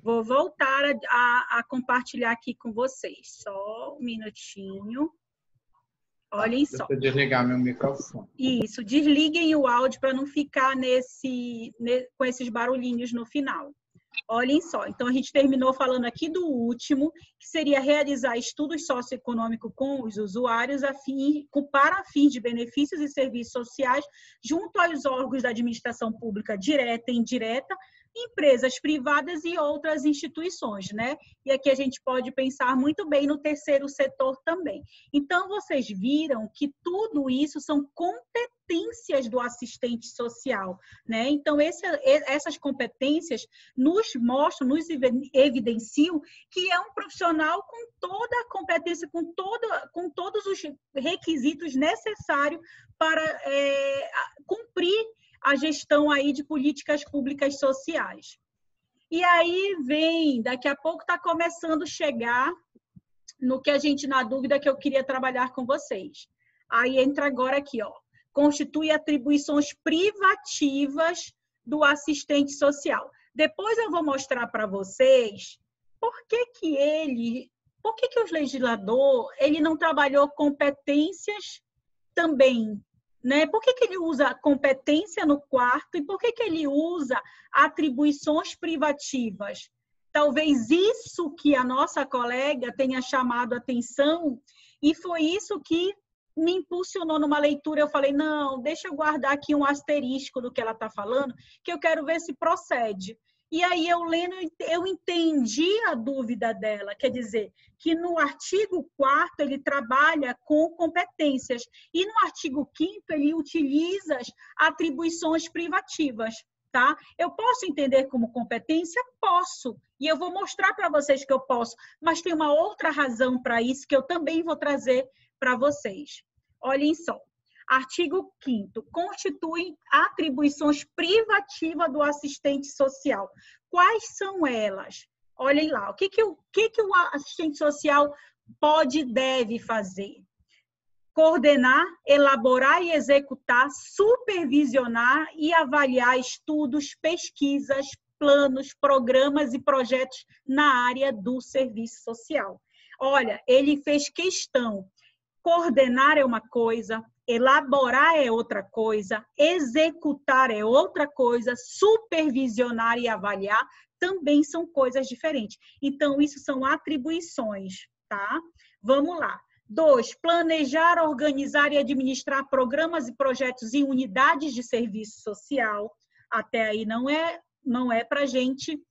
Vou voltar a compartilhar aqui com vocês. Só um minutinho. Olhem só. Deixa eu desligar meu microfone. Isso, desliguem o áudio para não ficar com esses barulhinhos no final. Olhem só, então a gente terminou falando aqui do último, que seria realizar estudos socioeconômicos com os usuários para fins de benefícios e serviços sociais junto aos órgãos da administração pública direta e indireta, empresas privadas e outras instituições, né? E aqui a gente pode pensar muito bem no terceiro setor também. Então, vocês viram que tudo isso são competências do assistente social, né? Então, essas competências nos mostram, nos evidenciam que é um profissional com toda a competência, com todos os requisitos necessários para cumprir a gestão aí de políticas públicas sociais. E aí daqui a pouco está começando a chegar no que a gente, na dúvida, que eu queria trabalhar com vocês. Aí entra agora aqui, ó, constitui atribuições privativas do assistente social. Depois eu vou mostrar para vocês por que o legislador ele não trabalhou competências também, né? Por que ele usa competência no quarto e por que ele usa atribuições privativas? Talvez isso que a nossa colega tenha chamado a atenção e foi isso que me impulsionou numa leitura. Eu falei, não, deixa eu guardar aqui um asterisco do que ela está falando, que eu quero ver se procede. E aí, eu lendo, eu entendi a dúvida dela, quer dizer, que no artigo 4º ele trabalha com competências e no artigo 5º ele utiliza as atribuições privativas, tá? Eu posso entender como competência? Posso, e eu vou mostrar para vocês que eu posso, mas tem uma outra razão para isso que eu também vou trazer para vocês. Olhem só. Artigo 5º, constitui atribuições privativas do assistente social. Quais são elas? Olhem lá, o que o assistente social pode e deve fazer? Coordenar, elaborar e executar, supervisionar e avaliar estudos, pesquisas, planos, programas e projetos na área do serviço social. Olha, ele fez questão. Coordenar é uma coisa, elaborar é outra coisa, executar é outra coisa, supervisionar e avaliar também são coisas diferentes. Então, isso são atribuições, tá? Vamos lá. 2, planejar, organizar e administrar programas e projetos em unidades de serviço social. Até aí não é para a gente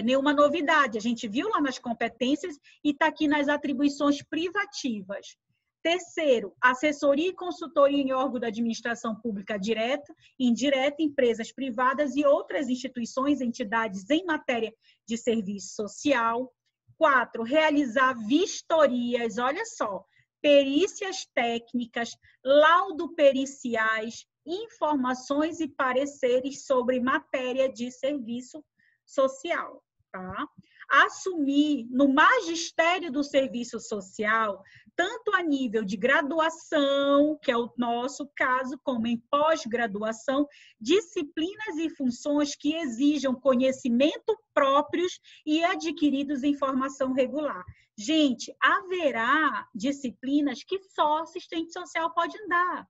nenhuma novidade. A gente viu lá nas competências e está aqui nas atribuições privativas. Terceiro, assessoria e consultoria em órgão da administração pública direta, indireta, empresas privadas e outras instituições, entidades em matéria de serviço social. 4, realizar vistorias, olha só, perícias técnicas, laudo periciais, informações e pareceres sobre matéria de serviço social, tá? Assumir no magistério do serviço social, tanto a nível de graduação, que é o nosso caso, como em pós-graduação, disciplinas e funções que exijam conhecimento próprios e adquiridos em formação regular. Gente, haverá disciplinas que só assistente social pode dar.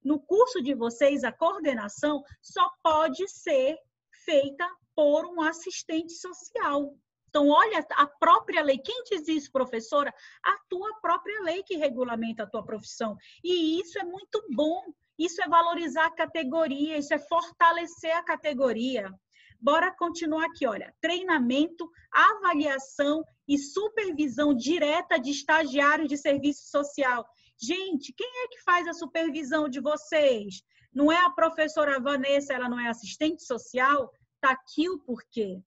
No curso de vocês, a coordenação só pode ser feita por um assistente social. Então, olha, a própria lei, quem diz isso, professora? A tua própria lei que regulamenta a tua profissão. E isso é muito bom, isso é valorizar a categoria, isso é fortalecer a categoria. Bora continuar aqui, olha, treinamento, avaliação e supervisão direta de estagiários de serviço social. Gente, quem é que faz a supervisão de vocês? Não é a professora Vanessa, ela não é assistente social? Está aqui o porquê.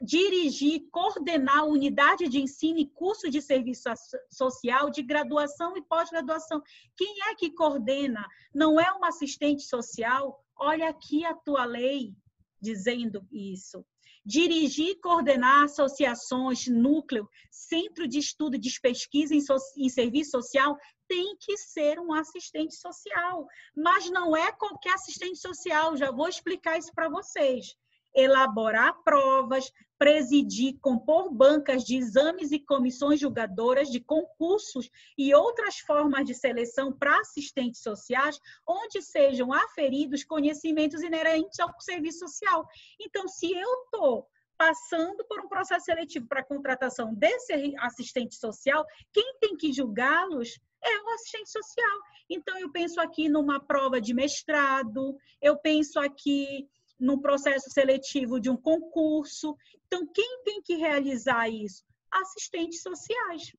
Dirigir, coordenar a unidade de ensino e curso de serviço social de graduação e pós-graduação. Quem é que coordena? Não é um assistente social? Olha aqui a tua lei dizendo isso. Dirigir e coordenar associações, núcleo, centro de estudo de pesquisa em serviço social tem que ser um assistente social. Mas não é qualquer assistente social, já vou explicar isso para vocês. elaborar provas, presidir, compor bancas de exames e comissões julgadoras de concursos e outras formas de seleção para assistentes sociais, onde sejam aferidos conhecimentos inerentes ao serviço social. Então, se eu estou passando por um processo seletivo para a contratação desse assistente social, quem tem que julgá-los é o assistente social. Então, eu penso aqui numa prova de mestrado, eu penso aqui num processo seletivo de um concurso. Então, quem tem que realizar isso? Assistentes sociais.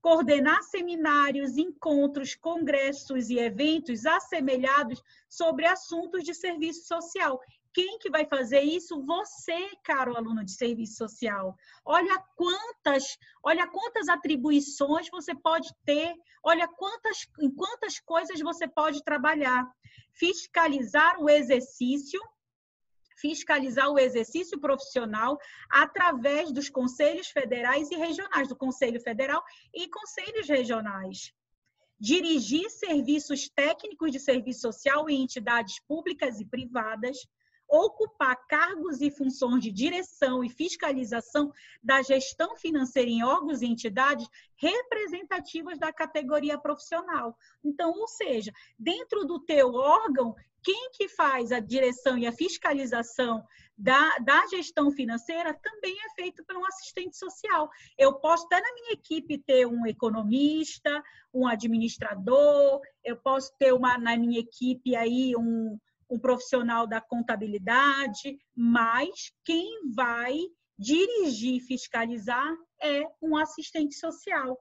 Coordenar seminários, encontros, congressos e eventos assemelhados sobre assuntos de serviço social. Quem que vai fazer isso? Você, caro aluno de serviço social. Olha quantas atribuições você pode ter, olha em quantas coisas você pode trabalhar. Fiscalizar o exercício profissional através dos conselhos federais e regionais, do Conselho Federal e conselhos regionais. Dirigir serviços técnicos de serviço social em entidades públicas e privadas, ocupar cargos e funções de direção e fiscalização da gestão financeira em órgãos e entidades representativas da categoria profissional. Então, ou seja, dentro do teu órgão, quem que faz a direção e a fiscalização da gestão financeira também é feito por um assistente social. Eu posso até na minha equipe ter um economista, um administrador, eu posso ter na minha equipe aí um profissional da contabilidade, mas quem vai dirigir e fiscalizar é um assistente social.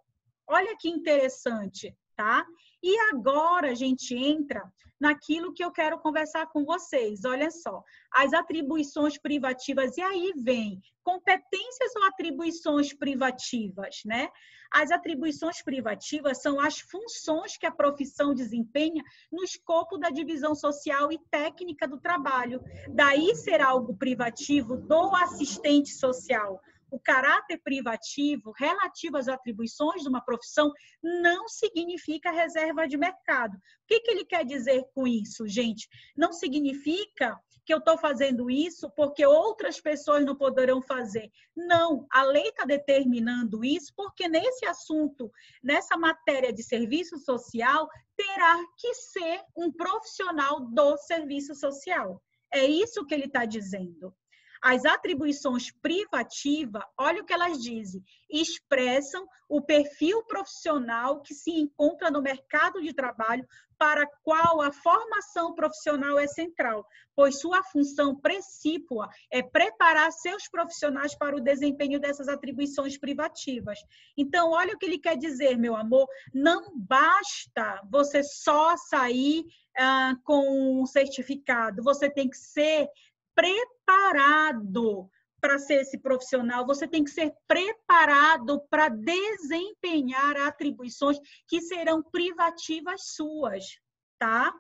Olha que interessante, tá? E agora a gente entra naquilo que eu quero conversar com vocês. Olha só, as atribuições privativas, e aí vem competências ou atribuições privativas, né? As atribuições privativas são as funções que a profissão desempenha no escopo da divisão social e técnica do trabalho. Daí ser algo privativo do assistente social. O caráter privativo relativo às atribuições de uma profissão não significa reserva de mercado. O que ele quer dizer com isso, gente? Não significa que eu estou fazendo isso porque outras pessoas não poderão fazer. Não, a lei está determinando isso porque nesse assunto, nessa matéria de serviço social, terá que ser um profissional do serviço social. É isso que ele está dizendo. As atribuições privativas, olha o que elas dizem, expressam o perfil profissional que se encontra no mercado de trabalho para qual a formação profissional é central, pois sua função precípua é preparar seus profissionais para o desempenho dessas atribuições privativas. Então, olha o que ele quer dizer, meu amor, não basta você só sair com um certificado, você tem que ser preparado para ser esse profissional, você tem que ser preparado para desempenhar atribuições que serão privativas suas, tá?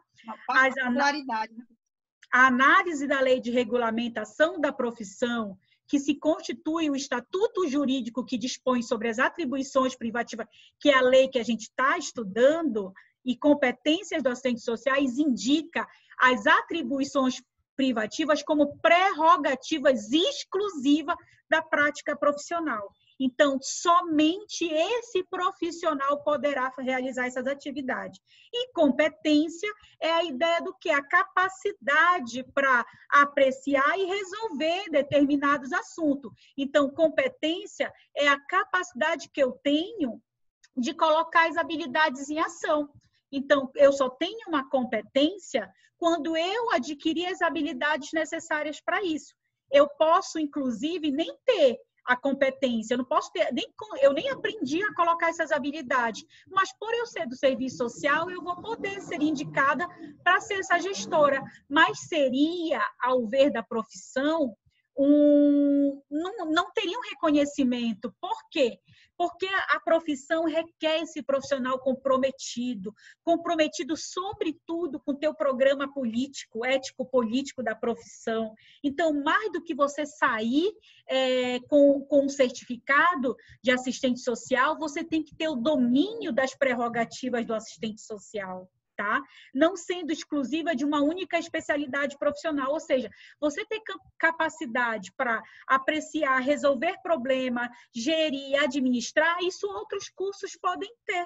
A análise da lei de regulamentação da profissão, que se constitui o estatuto jurídico que dispõe sobre as atribuições privativas, que é a lei que a gente está estudando, e competências dos assistentes sociais, indica as atribuições privativas como prerrogativas exclusivas da prática profissional. Então, somente esse profissional poderá realizar essas atividades. E competência é a ideia do que? A capacidade para apreciar e resolver determinados assuntos. Então, competência é a capacidade que eu tenho de colocar as habilidades em ação. Então, eu só tenho uma competência quando eu adquirir as habilidades necessárias para isso. Eu posso, inclusive, nem ter a competência, eu não posso ter, eu nem aprendi a colocar essas habilidades, mas por eu ser do serviço social, eu vou poder ser indicada para ser essa gestora. Mas seria, ao ver da profissão, não teria um reconhecimento. Por quê? Porque a profissão requer esse profissional comprometido sobretudo com o teu programa político, ético-político da profissão. Então, mais do que você sair com um certificado de assistente social, você tem que ter o domínio das prerrogativas do assistente social. tá? Não sendo exclusiva de uma única especialidade profissional, ou seja, você ter capacidade para apreciar, resolver problema, gerir, administrar, isso outros cursos podem ter.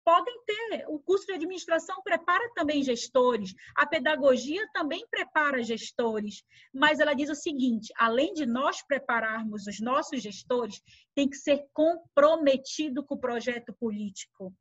Podem ter. O curso de administração prepara também gestores, a pedagogia também prepara gestores, mas ela diz o seguinte, além de nós prepararmos os nossos gestores, tem que ser comprometido com o projeto político.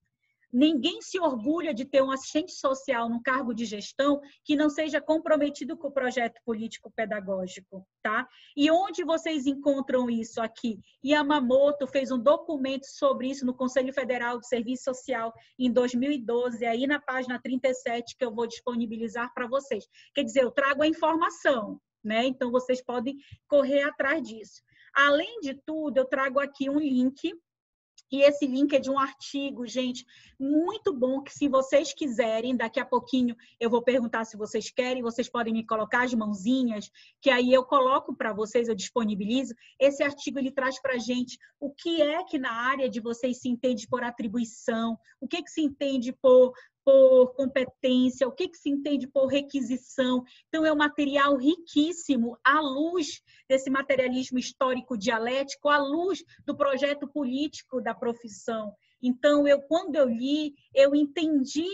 Ninguém se orgulha de ter um assistente social no cargo de gestão que não seja comprometido com o projeto político-pedagógico, tá? E onde vocês encontram isso aqui? Yamamoto fez um documento sobre isso no Conselho Federal de Serviço Social em 2012, aí na página 37, que eu vou disponibilizar para vocês. Quer dizer, eu trago a informação, né? Então, vocês podem correr atrás disso. Além de tudo, eu trago aqui um link. E esse link é de um artigo, gente, muito bom, que se vocês quiserem, daqui a pouquinho eu vou perguntar se vocês querem, vocês podem me colocar as mãozinhas, que aí eu coloco para vocês, eu disponibilizo. Esse artigo, ele traz para a gente o que é que na área de vocês se entende por atribuição, o que se entende por competência, o que se entende por requisição. Então, é um material riquíssimo à luz desse materialismo histórico dialético, à luz do projeto político da profissão. Então, quando eu li, eu entendi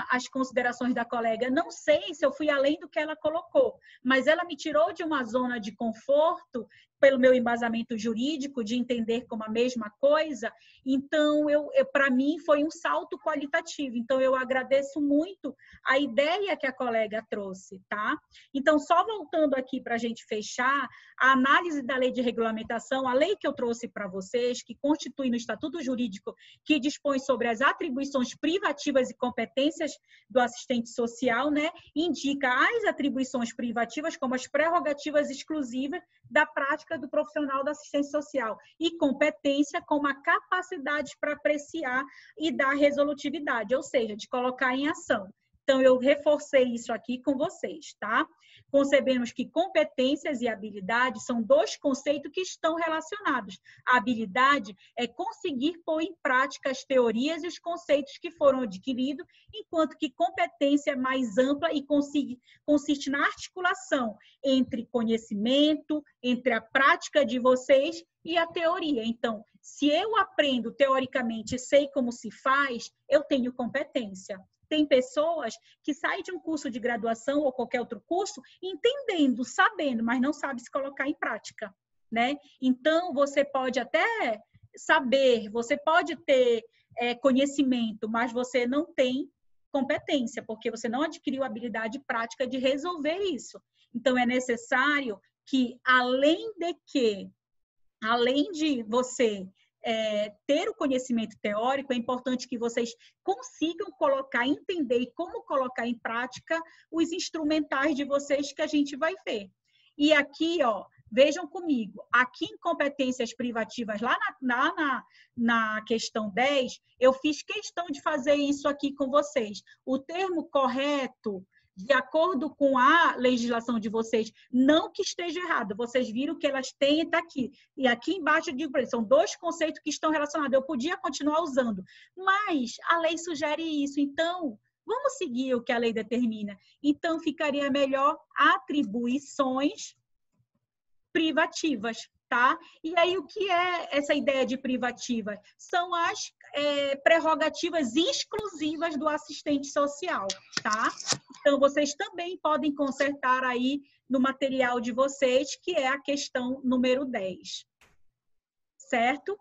as considerações da colega. Não sei se eu fui além do que ela colocou, mas ela me tirou de uma zona de conforto pelo meu embasamento jurídico, de entender como a mesma coisa. Então, para mim, foi um salto qualitativo. Então, eu agradeço muito a ideia que a colega trouxe, tá? Então, só voltando aqui para a gente fechar, a análise da lei de regulamentação, a lei que eu trouxe para vocês, que constitui no Estatuto Jurídico, que dispõe sobre as atribuições privativas e competências do assistente social, né? Indica as atribuições privativas como as prerrogativas exclusivas da prática do profissional da assistência social e competência como a capacidade para apreciar e dar resolutividade, ou seja, de colocar em ação. Então, eu reforcei isso aqui com vocês, tá? Concebemos que competências e habilidades são dois conceitos que estão relacionados. A habilidade é conseguir pôr em prática as teorias e os conceitos que foram adquiridos, enquanto que competência é mais ampla e consiste na articulação entre conhecimento, entre a prática de vocês e a teoria. Então, se eu aprendo teoricamente e sei como se faz, eu tenho competência. Tem pessoas que saem de um curso de graduação ou qualquer outro curso entendendo, sabendo, mas não sabe se colocar em prática, né? Então, você pode até saber, você pode ter conhecimento, mas você não tem competência, porque você não adquiriu a habilidade prática de resolver isso. Então, é necessário que, além de você ter o conhecimento teórico, é importante que vocês consigam colocar, entender e como colocar em prática os instrumentais de vocês que a gente vai ver. E aqui, ó, vejam comigo, aqui em competências privativas, lá na questão 10, eu fiz questão de fazer isso aqui com vocês. O termo correto, de acordo com a legislação de vocês, não que esteja errado, vocês viram que elas têm, está aqui. E aqui embaixo eu digo para eles, são dois conceitos que estão relacionados. Eu podia continuar usando, mas a lei sugere isso. Então, vamos seguir o que a lei determina. Então, ficaria melhor atribuições privativas, tá? E aí, o que é essa ideia de privativa? São as prerrogativas exclusivas do assistente social, tá? Então, vocês também podem consertar aí no material de vocês, que é a questão número 10. Certo?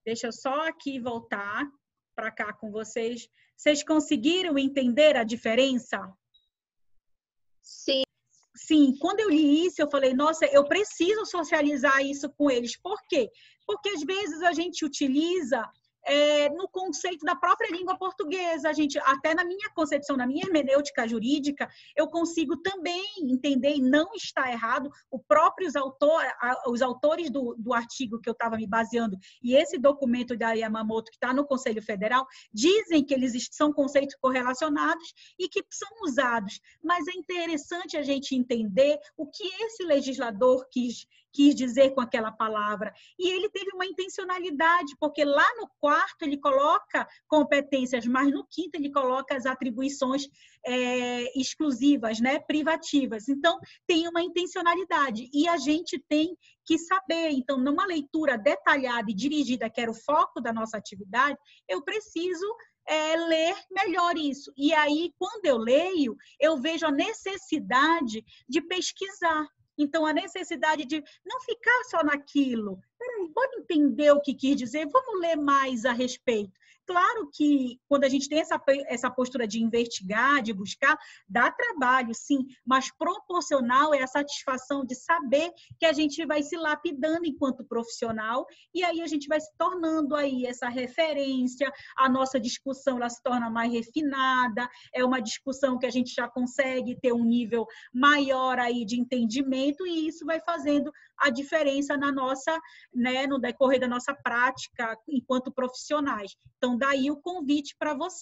Deixa eu só aqui voltar para cá com vocês. Vocês conseguiram entender a diferença? Sim. Sim, quando eu li isso, eu falei, nossa, eu preciso socializar isso com eles. Por quê? Porque às vezes a gente utiliza no conceito da própria língua portuguesa. A gente, até na minha concepção, na minha hermenêutica jurídica, eu consigo também entender, e não está errado, os autores do artigo que eu estava me baseando, e esse documento da Yamamoto, que está no Conselho Federal, dizem que eles são conceitos correlacionados e que são usados. Mas é interessante a gente entender o que esse legislador quis quis dizer com aquela palavra. E ele teve uma intencionalidade, porque lá no quarto ele coloca competências, mas no quinto ele coloca as atribuições exclusivas, né, privativas. Então, tem uma intencionalidade. E a gente tem que saber. Então, numa leitura detalhada e dirigida, que era o foco da nossa atividade, eu preciso ler melhor isso. E aí, quando eu leio, eu vejo a necessidade de pesquisar. Então, a necessidade de não ficar só naquilo. Peraí, vamos entender o que quis dizer? Vamos ler mais a respeito. Claro que quando a gente tem essa postura de investigar, de buscar, dá trabalho, sim, mas proporcional é a satisfação de saber que a gente vai se lapidando enquanto profissional e aí a gente vai se tornando aí essa referência, a nossa discussão ela se torna mais refinada, é uma discussão que a gente já consegue ter um nível maior aí de entendimento e isso vai fazendo a diferença na nossa, né, no decorrer da nossa prática enquanto profissionais. Então, daí o convite para você.